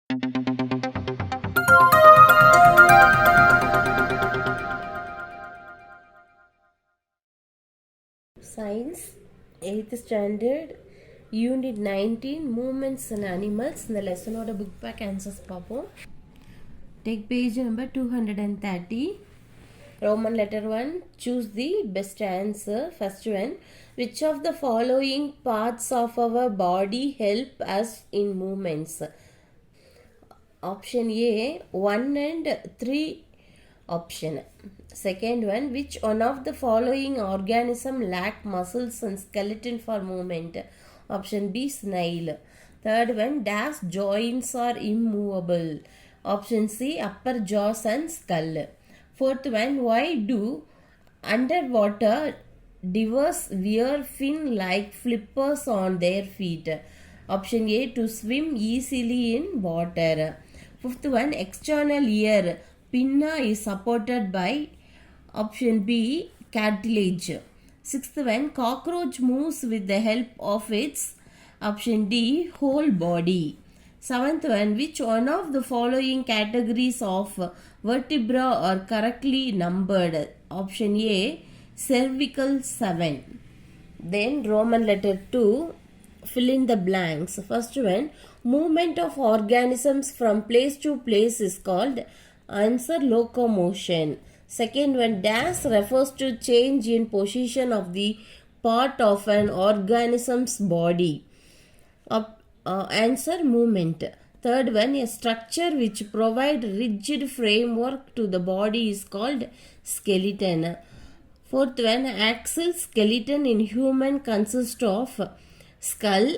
Science 8th standard Unit 19 Movements in Animals. இந்த லெசனோட book back answers பார்ப்போம். Take page number 230. Roman letter 1. Choose the best answer. First one. Which of the following parts of our body help us in movements? Option A 1 and 3 option. Second one, which one of the following organism lack muscles and skeleton for movement? Option B, snail. Third one, dash joints are immovable. Option C, upper jaws and skull. Fourth one, why do underwater divers wear fin-like flippers on their feet? Option A, to swim easily in water. Fifth one, external ear pinna is supported by option B, cartilage. Sixth one, cockroach moves with the help of its option D, whole body. Seventh one, which one of the following categories of vertebra are correctly numbered? Option A, cervical 7. Then Roman letter 2, fill in the blanks. First one, movement of organisms from place to place is called answer locomotion. Second one, dash refers to change in position of the part of an organism's body. Answer movement. Third one, a structure which provide rigid framework to the body is called skeleton. Fourth one, axial skeleton in human consists of skull,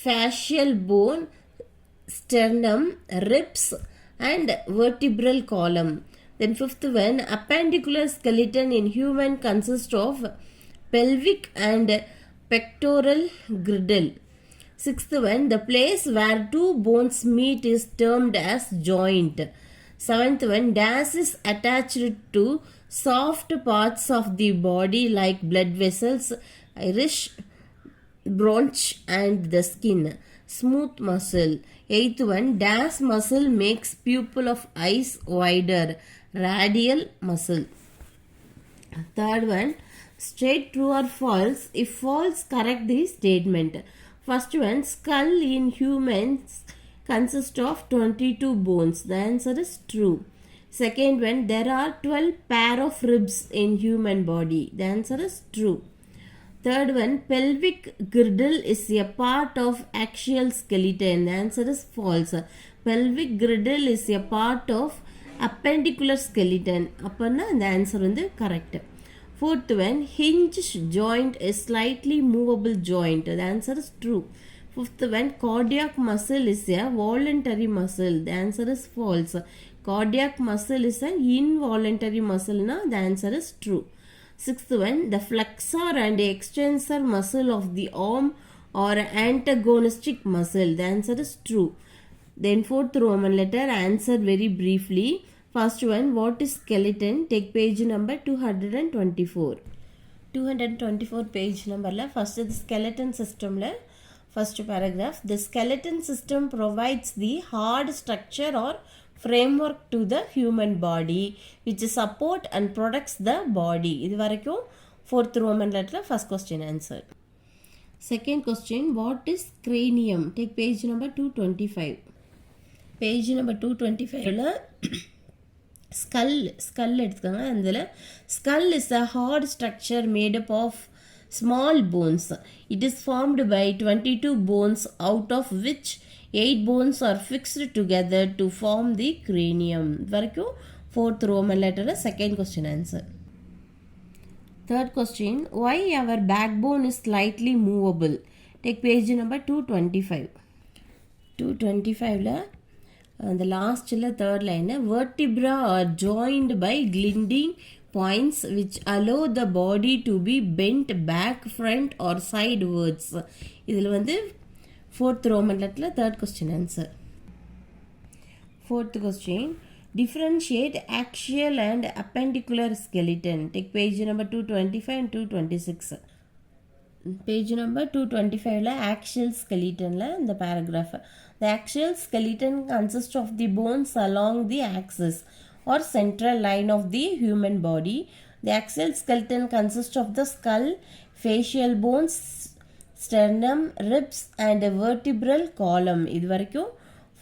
fascial bone, sternum, ribs and vertebral column. Then fifth one, appendicular skeleton in human consists of pelvic and pectoral girdle. Sixth one, the place where two bones meet is termed as joint. Seventh one, dash is attached to soft parts of the body like blood vessels, iris, bronch and the skin. Smooth muscle. Eighth one, dash muscle makes pupil of eyes wider. Radial muscle. Third one, straight true or false. If false, correct the statement. First one, skull in humans consists of 22 bones. The answer is true. Second one, there are 12 pair of ribs in human body. The answer is true. Third one, pelvic girdle is a part of axial skeleton. The answer is false. Pelvic girdle is a part of appendicular skeleton. Appanna the answer is correct. Fourth one, hinge joint is slightly movable joint. The answer is true. Fifth one, cardiac muscle is a voluntary muscle. The answer is false. Cardiac muscle is an involuntary muscle. The answer is true. Sixth one, the flexor and extensor muscle of the arm are antagonistic muscle. The answer is true. Then fourth Roman letter, answer very briefly. First one, what is skeleton? Take page number 224. 224 page number la first the skeleton system la first paragraph. The skeleton system provides the hard structure or framework to the human body which support and protects the body. இது வரைக்கும் fourth Roman letter first question answer. Second question, what is cranium? Take page number 225. Page number 225 la skull எடுத்துக்கோங்க. அதில் skull is a hard structure made up of small bones. It is formed by 22 bones out of which 8 bones are fixed together to form the cranium. வரைக்கும் fourth Roman letter second question answer. Third question, why our backbone is slightly movable? Take page number 225. 225 la the last third line, vertebra are joined by gliding points which allow the body to be bent back, front or sidewards. இதில் வந்து fourth Roman letter third question answer. Fourth question, differentiate axial and appendicular skeleton. Take page number 225 and 226. Page number 225 la axial skeleton la இந்த paragraph. The axial skeleton consists of the bones along the axis or central line of the human body. The axial skeleton consists of the skull, facial bones, sternum, ribs and a vertebral column. இது வரைக்கும்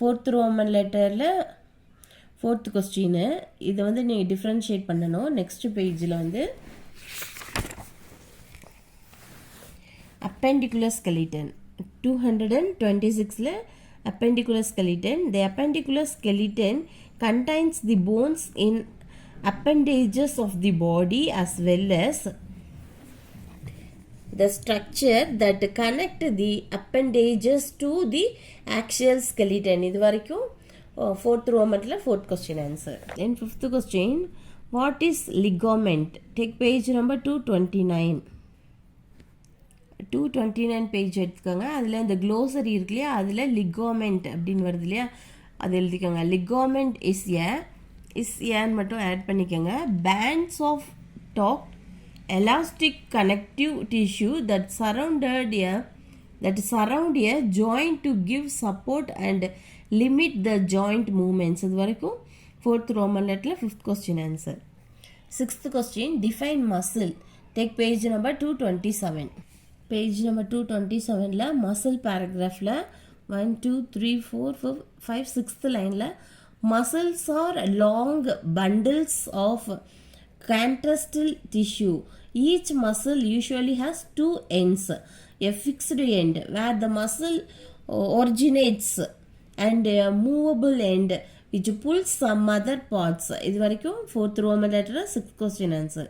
4th Roman letterல 4th question. இதை வந்து நீ differentiate பண்ணணும். next pageல வந்து appendicular skeleton 226 la appendicular skeleton. The appendicular skeleton contains the bones in appendages of the body as well as the structure that connect the appendages to the axial skeleton. இது வரைக்கும் 4th Roman la 4th question answer. Then 5th question, what is ligament? Take page number 229. 229 page எடுத்துக்கோங்க. அதில் இந்த glossary இருக்கு இல்லையா, அதில் லிகோமெண்ட் அப்படின்னு வருது இல்லையா, அது எழுதிக்கோங்க. லிகோமெண்ட் ஏன்னு மட்டும் ஆட் பண்ணிக்கோங்க. Bands of tough elastic connective tissue that surround a joint to give support and limit the joint movements. இது வரைக்கும் 4th Roman லெட்டரில் 5th question answer. 6th question, define muscle. Take page number 227. Page number 227ல muscle பேராகிராஃபில் 1 2 3 4 5 6th லைனில் muscles are long bundles of contrastal tissue. Each muscle usually has two ends, a fixed end where the muscle originates and a movable end which pulls some other parts. இது வரைக்கும் 4th Roman letter 6th question answer.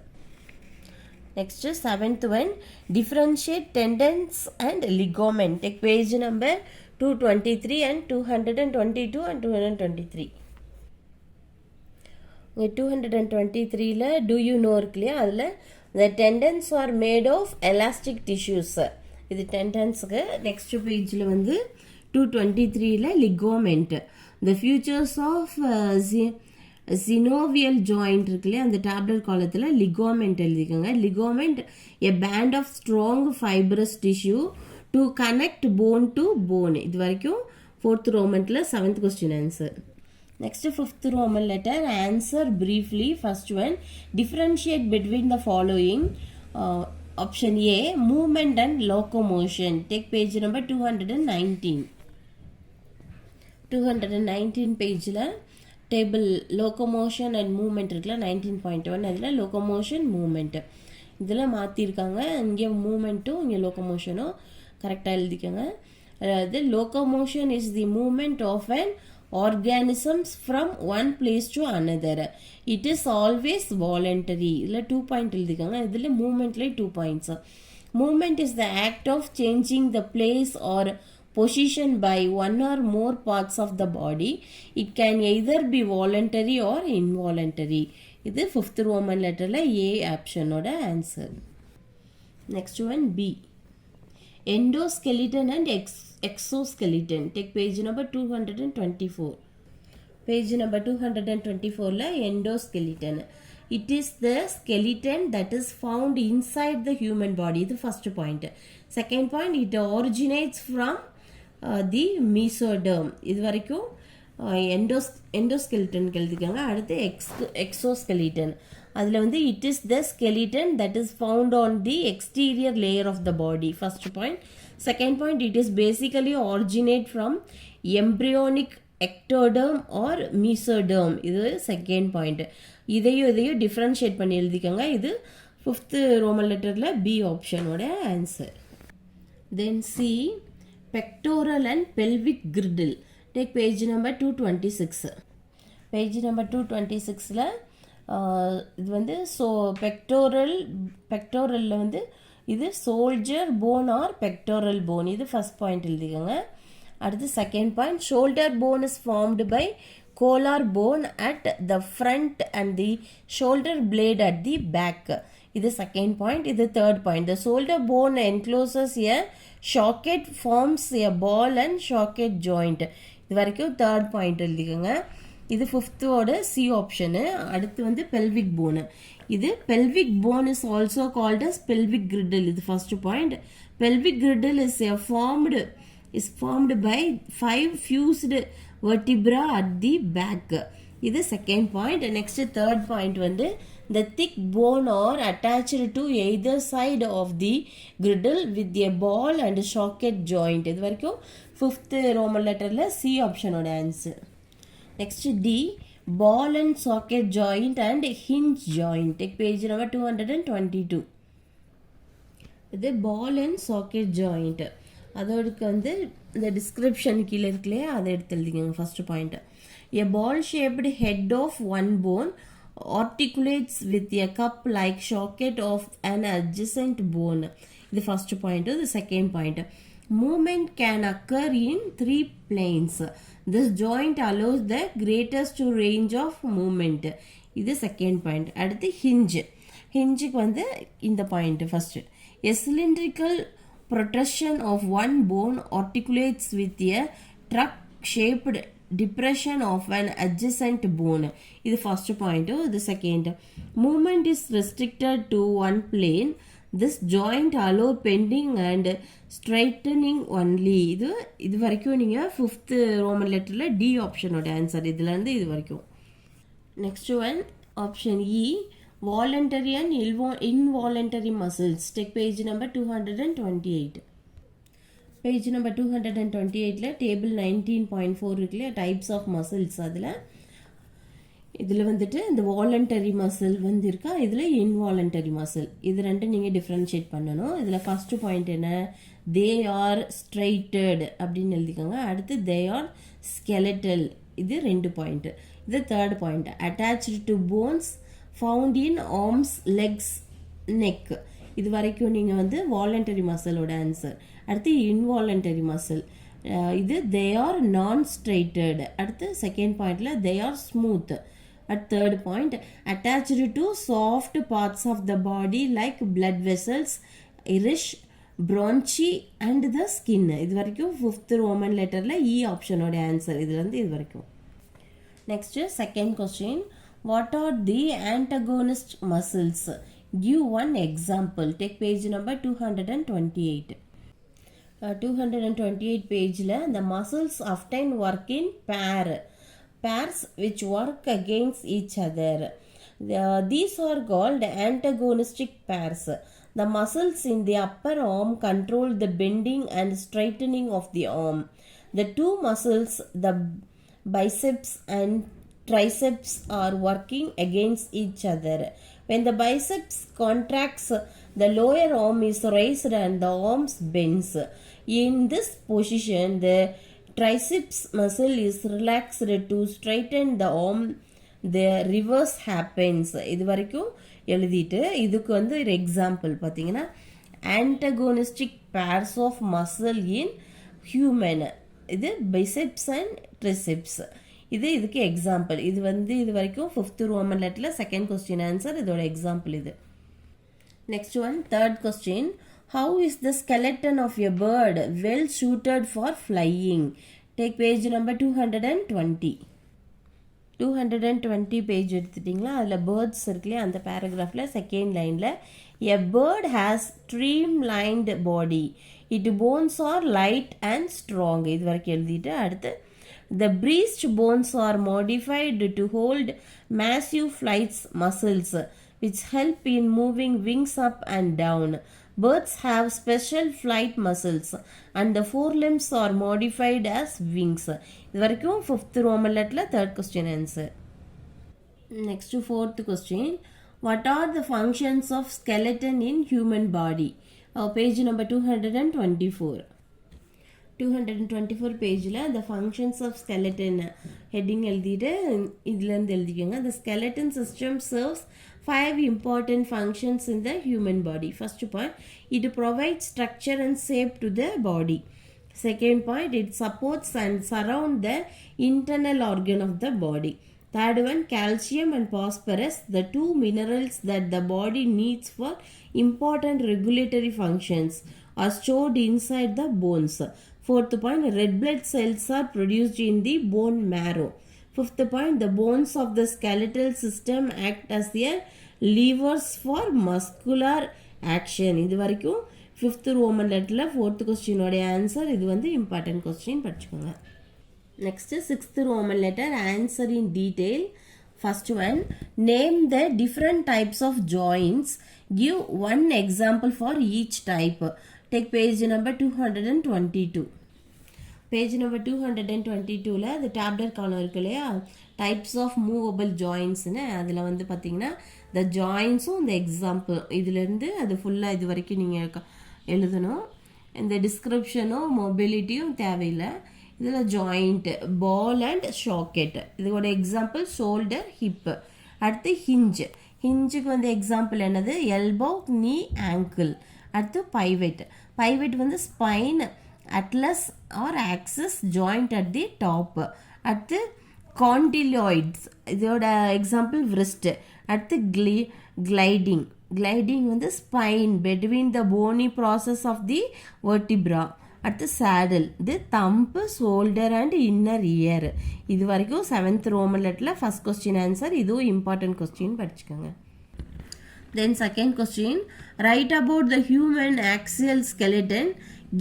Next 7th one, differentiate tendons and ligament. Take page number 223 and 222 and 223. 223 la do you know இருக்கு இல்லையா, அதில் the tendons are made of elastic tissues. இது tendonsக்கு. next பேஜில் வந்து 223ல ligament. The features of synovial joint இருக்கு இல்லையா, அந்த tablet காலத்தில் ligament எழுதிக்கோங்க. ligament a band of strong fibrous tissue to connect bone to bone. இது வரைக்கும் 4th Romanல 7th question answer. next 5th Roman letter answer briefly. first one, differentiate between the following. option A, movement and locomotion. take page number 219. 219 பேஜில் table locomotion and moment இருக்குல்ல 19.1, அதில் locomotion moment இதில் மாற்றிருக்காங்க. இங்கே மூமெண்ட்டும் இங்கே லோகோமோஷனும் கரெக்டாக எழுதிக்கோங்க. அதாவது locomotion is the movement of an organisms from one place to another. it is always voluntary. இதில் 2 பாயிண்ட் எழுதிக்கோங்க. இதில் மூமெண்ட்லேயே 2 points. movement is the act of changing the place or position by one or more parts of the body. It can either be voluntary or involuntary. இது 5th Roman letterல A option ஓட answer. next one, B, endoskeleton and exoskeleton. take page number 224. page number 224ல endoskeleton. it is the skeleton that is found inside the human body. இது first point. second point, it originates from the mesoderm. இது வரைக்கும் endoskeleton எழுதிக்காங்க. அடுத்து exoskeleton. அதில் வந்து it is the skeleton that is found on the exterior layer of the body. First point. Second point, it is basically originate from embryonic ectoderm or mesoderm. இது second point. இதையும் differentiate பண்ணி எழுதிக்கோங்க. இது 5th Roman லெட்டரில் B ஆப்ஷனோட answer. Then C, pectoral and pelvic girdle. take page number 226. page number 226ல இது வந்து pectoralல வந்து இது soldier bone or pectoral bone. இது first point எழுதிக்கோங்க. அடுத்து second point, shoulder bone is formed by collar bone at the front and the shoulder blade at the back. இது second point. இது third point. the shoulder bone encloses a socket, forms a ball and socket joint. இது வரைக்கும் third point எழுதிக்கோங்க. இது 5th ஓட C option. அடுத்து வந்து pelvic bone. இது pelvic bone is also called as pelvic girdle. இது first point. Pelvic girdle is formed by 5 fused vertebra at the back. இது second point. Next third point வந்து the thick bone are attached to either side of the girdle with a ball and socket joint. இது வரைக்கும் 5th Roman letterல C ஆப்ஷனோட answer. Next D, ball and socket joint and hinge joint. Take page number 222. இது ball and socket joint. அதோடுக்கு வந்து இந்த description கீழே இருக்குல்லையே அதை எடுத்து எழுதிக்கோங்க. First point, a ball shaped head of one bone articulates with a cup like socket of an adjacent bone. இது first point. இது second point, movement can occur in 3 planes. This joint allows the greatest range of movement. இது second point. அடுத்து ஹிஞ்சுக்கு வந்து இந்த point first, a cylindrical protrusion of one bone articulates with a truck shaped depression of an adjacent bone. இது first point. The second, movement is restricted to one plane. This joint allow bending and straightening only. இது வரைக்கும் நீங்க 5th roman லெட்டர்ல D ஆப்ஷனோட answer. இதுல இருந்து இது வரைக்கும். Next one, option E, voluntary and involuntary muscles. Take page number 228. Page number 228ல table 19.4 இருக்குல்ல, types of muscles. இதில் வந்துட்டு இந்த வாலண்டரி மசில் வந்து இருக்கா, இதில் இன்வாலண்டரி மசில். இது ரெண்டும் நீங்கள் டிஃப்ரென்ஷியேட் பண்ணணும். இதில் ஃபர்ஸ்ட் பாயிண்ட் என்ன, தே ஆர் ஸ்ட்ரைட்டட் அப்படின்னு எழுதிக்கோங்க. அடுத்து தே ஆர் ஸ்கெலட்டல், இது 2 பாயிண்ட். இது third point, attached to bones found in arms, legs, neck. இது வரைக்கும் நீங்கள் வந்து வாலண்டரி மசிலோட ஆன்சர். அடுத்து இன்வாலண்டரி மசில், இது தே ஆர் நான் ஸ்ட்ரைட்டட். அடுத்து செகண்ட் பாயிண்ட்ல they are smooth. At third point, attached to soft parts of the body like blood vessels, iris, bronchi and the skin. இது வரைக்கும் 5th ரோமன் லெட்டர்ல இ ஆப்ஷனோட answer. இதுல இருந்து இது வரைக்கும். Next second question, what are the antagonist muscles? Give one example. Take page number 228. 228 pageல the muscles often work in pairs which work against each other. These are called antagonistic pairs. The muscles in the upper arm control the bending and straightening of the arm. The two muscles, the biceps and triceps, are working against each other. When the biceps contracts, the lower arm is raised and the arms bends. In this position, the triceps muscle is relaxed to straighten the arm. The reverse happens. இது வரைக்கும் எழுதிட்டு இதுக்கு வந்து ஒரு example பார்த்தீங்கன்னா, antagonistic pairs of muscle in human, இது biceps and triceps. இதுக்கு example. இது வந்து இது வரைக்கும் 5th ரோமன் லெட்டர்ல செகண்ட் கொஸ்டின் ஆன்சர். இதோட எக்ஸாம்பிள் இது. Next one, third question, how is the skeleton of a bird well suited for flying? Take page number 220. 220 page எடுத்துட்டிங்களா, அதில் பேர்ட்ஸ் இருக்குல்லையே, அந்த பேராகிராஃபில் செகண்ட் லைனில், a bird has streamlined body, its bones are light and strong. இது வரைக்கும் எழுதிட்டு அடுத்து, the breast bones are modified to hold massive flight muscles which help in moving wings up and down. Birds have special flight muscles and the forelimbs are modified as wings. இது வரைக்கும் 5th roman லெட்டர்ல third question answer. Next fourth question, what are the functions of skeleton in human body? Page number 224. 224 பேஜில் the functions of skeleton heading எழுதிட்டு இதுலேருந்து எழுதிக்கோங்க. The skeleton system serves 5 important functions in the human body. First point, it provides structure and shape to the body. Second point, it supports and surrounds the internal organ of the body. Third one, calcium and phosphorus, the two minerals that the body needs for important regulatory functions, are stored inside the bones. Fourth point, red blood cells are produced in the bone marrow. Fifth point, the bones of the skeletal system act as a levers for muscular action. இது வரைக்கும் fifth Roman லெட்டரில் fourth கொஸ்டினோடைய answer. இது வந்து important question, படிச்சுக்கோங்க. Next sixth Roman letter, answer in detail. First one, name the different types of joints. Give one example for each type. Take page number 222. Page number 222ல the tabular column இருக்கு இல்லையா, types of movable jointsனு, அதில் வந்து பார்த்தீங்கன்னா the jointsம் இந்த example இதிலேருந்து அது ஃபுல்லாக இது வரைக்கும் நீங்கள் எழுதணும். இந்த டிஸ்கிரிப்ஷனும் மொபிலிட்டியும் தேவையில்லை. இதில் ஜாயிண்ட், பால் அண்ட் ஷாக்கெட், இதோட எக்ஸாம்பிள் ஷோல்டர், ஹிப்பு. அடுத்து ஹிஞ்சு, ஹிஞ்சுக்கு வந்து எக்ஸாம்பிள் என்னது, எல்போ, நீ, ஆங்கிள். அடுத்து பைவெட், பைவெட் வந்து spine, atlas or axis joint at the top. அடுத்து காண்டிலாய்ட்ஸ், இதோட எக்ஸாம்பிள் விரிஸ்ட். அடுத்து கிளைடிங், கிளைடிங் வந்து spine between the bony process of the vertebra. அடுத்து சேடில், இது thumb, shoulder and inner ear. இது வரைக்கும் செவன்த் ரோமன் லெட்டரில் ஃபர்ஸ்ட் கொஸ்டின் ஆன்சர். இதுவும் இம்பார்ட்டன்ட் கொஸ்டின், படிச்சுக்கோங்க. Then second question, write about the human axial skeleton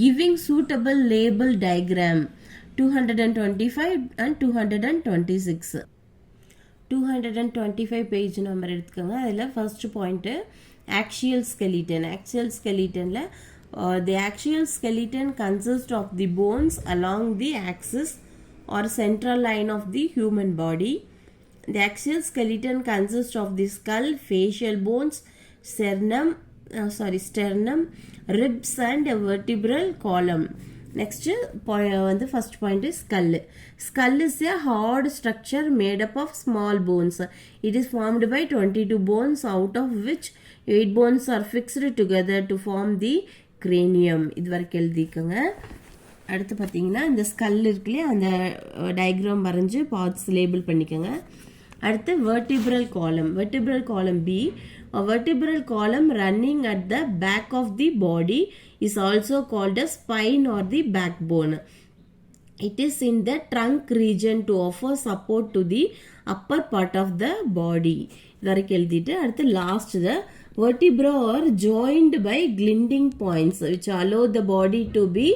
giving suitable label diagram. 225 and 226. 225 page number எடுத்துக்கோங்க. அதில் first point axial skeleton. Axial skeletonல the axial skeleton consists of the bones along the axis or central line of the human body. The axial skeleton consists of the skull, facial bones, sternum, ribs and a vertebral column. Next வந்து first point is skull. Skull is a hard structure made up of small bones. It is formed by 22 bones, out of which 8 bones are fixed together to form the cranium. இது வரைக்கும் எழுதிக்கோங்க. அடுத்து பார்த்தீங்கன்னா இந்த skull இருக்குல்லையே, அந்த diagram வரைஞ்சி parts label பண்ணிக்கோங்க. அடுத்து vertebral column, vertebral column B. Vertebral column running at the back of the body is also called a spine or the back bone. It is in the trunk region to offer support to the upper part of the body. இது வரைக்கும் எழுதிட்டு அடுத்து last, the vertebra are joined by glinting points which allow the body to be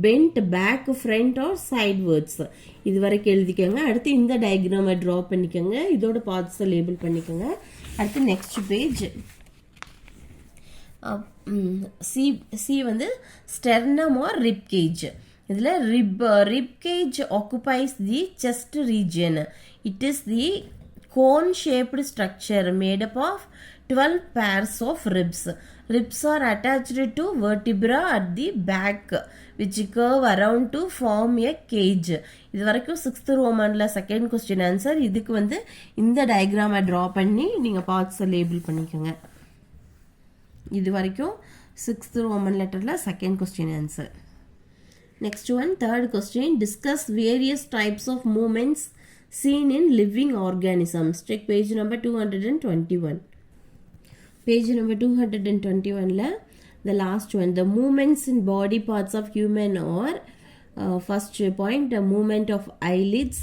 bent back, front or sidewards. இது வரைக்கும் எழுதிக்கோங்க. அடுத்து இந்த டயக்ராமை draw பண்ணிக்கோங்க, இதோட பார்ட்ஸை லேபிள் பண்ணிக்கோங்க. அடுத்து நெக்ஸ்ட் பேஜ் சி வந்து ஸ்டெர்னம் ஆர் ரிப் கேஜ். இதில் rib cage occupies the chest region. It is the cone shaped structure made up of 12 pairs of ribs. Ribs are attached to vertebra at the back which curve around to form a cage. இது வரைக்கும் sixth ரோமனில் second question answer. இதுக்கு வந்து இந்த டயக்ராமை draw பண்ணி நீங்கள் பார்ட்ஸை label பண்ணிக்கோங்க. இது வரைக்கும் சிக்ஸ்த் ரோமன் லெட்டரில் second question answer. Next one, third question, discuss various types of movements seen in living organisms. Take page number 221. Page number 221 the last one, the movements in body parts of human are first point, the movement of eyelids,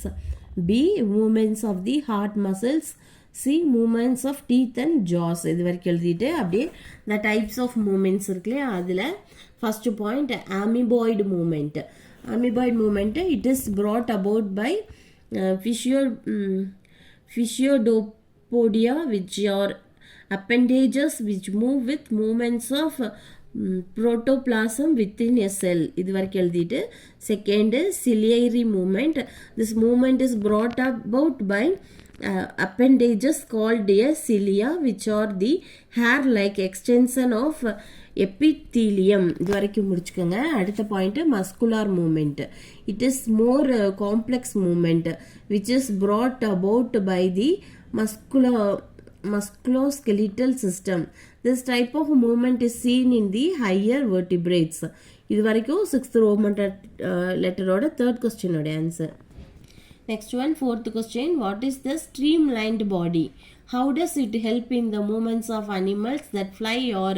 B, movements of the heart muscles, C, movements of teeth and jaws. இது வரைக்கும் எழுதிட்டு அப்படியே the types of movements இருக்குல்லையா, அதில் first point amoeboid movement. Amoeboid movement, it is brought about by Physiodopodia, which are appendages which move with movements of protoplasm within a cell. இது வரைக்கும் எழுதிட்டு second ciliary movement. This movement is brought about by appendages called a cilia, which are the hair like extension of epithelium. இது வரைக்கும் முடிச்சுக்கோங்க. அடுத்த point muscular movement. It is more complex movement which is brought about by the musculoskeletal system. This type of movement is seen in the higher vertebrates. இது வரைக்கும் sixth Roman லெட்டரோட third கொஸ்டினோட answer. Next one, fourth question, what is the streamlined body? How does it help in the movements of animals that fly or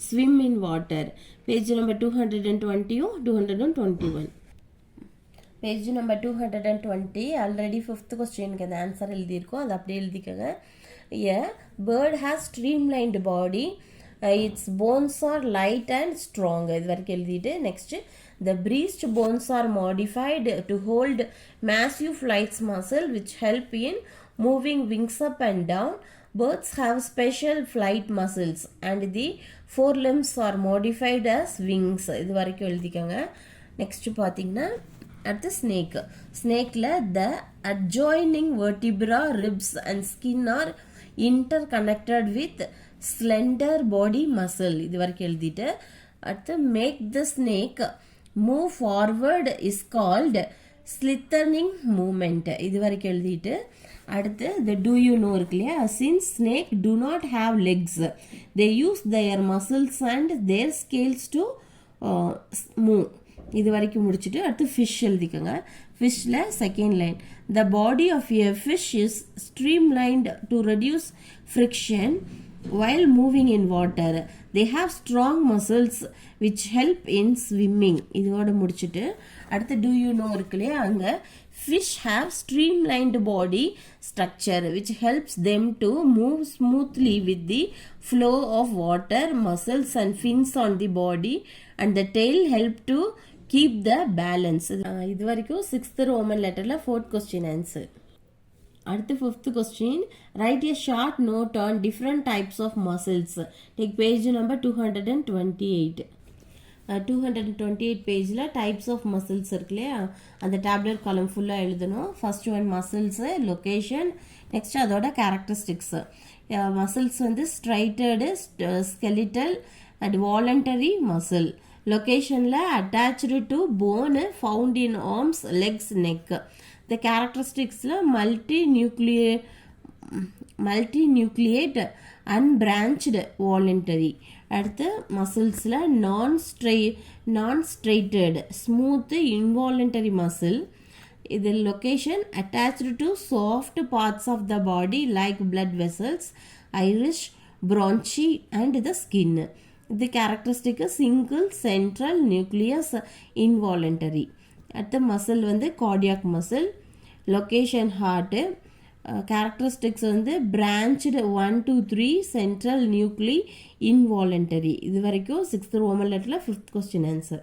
swim in water? Page number 220 or 221. Page number 220, already fifth question க்கு அந்த answer எழுதியிருக்கோம், அது அப்படியே எழுதிக்கோங்க. A bird has streamlined body its bones are light and strong. இது வரைக்கும் எழுதிட்டு next the breast bones are modified to hold massive flight muscle which help in moving wings up and down. Birds have special flight muscles and the forelimbs are modified as wings. இது வரைக்கும் எழுதிக்கங்க. Next பார்த்தீங்கன்னா அடுத்து ஸ்னேக்கில் the adjoining vertebra, ribs and skin are interconnected with slender body muscle. இது வரைக்கும் எழுதிட்டு அடுத்து make the snake move forward is called slithering movement. இது வரைக்கும் எழுதிட்டு அடுத்து the do you know இருக்கு இல்லையா, since snake do not have legs they use their muscles and their scales to move. இது வரைக்கும் முடிச்சுட்டு அடுத்து ஃபிஷ் எழுதிக்கோங்க. ஃபிஷ்ல second line the body of a fish is streamlined to reduce friction while moving in water. They have strong muscles which help in swimming. இதோட முடிச்சுட்டு அடுத்து do you know இருக்கு இல்லையா, அங்க fish have streamlined body structure which helps them to move smoothly with the flow of water. Muscles and fins on the body and the tail help to keep the balance. இது வரைக்கும் 6th Roman letterல 4th question answer. அடுத்து 5th question, write a short note on different types of muscles. Take page number 228. 228 பேஜில் types of muscles இருக்கு இல்லையா, அந்த tablet column ஃபுல்லாக எழுதணும். First one muscles, location, next அதோட கேரக்டரிஸ்டிக்ஸு. மசில்ஸ் வந்து striated, skeletal and voluntary muscle. லொக்கேஷனில் attached to bone found in arms, legs, neck. இந்த கேரக்டரிஸ்டிக்ஸில் மல்டி நியூக்ளியேட் அன்பிரான்ச்டு வாலண்டரி. அடுத்து மசில்ஸில் non striated smooth involuntary muscle. இது location attached to soft parts of the body like blood vessels, iris, bronchi and the skin. இது கேரக்டரிஸ்டிக்கு single central nucleus involuntary. அடுத்த muscle வந்து cardiac muscle. Location heart. Characteristics வந்து branched 1 to 3 central nuclei involuntary. இது வரைக்கும் 6th Roman letterல 5th question answer.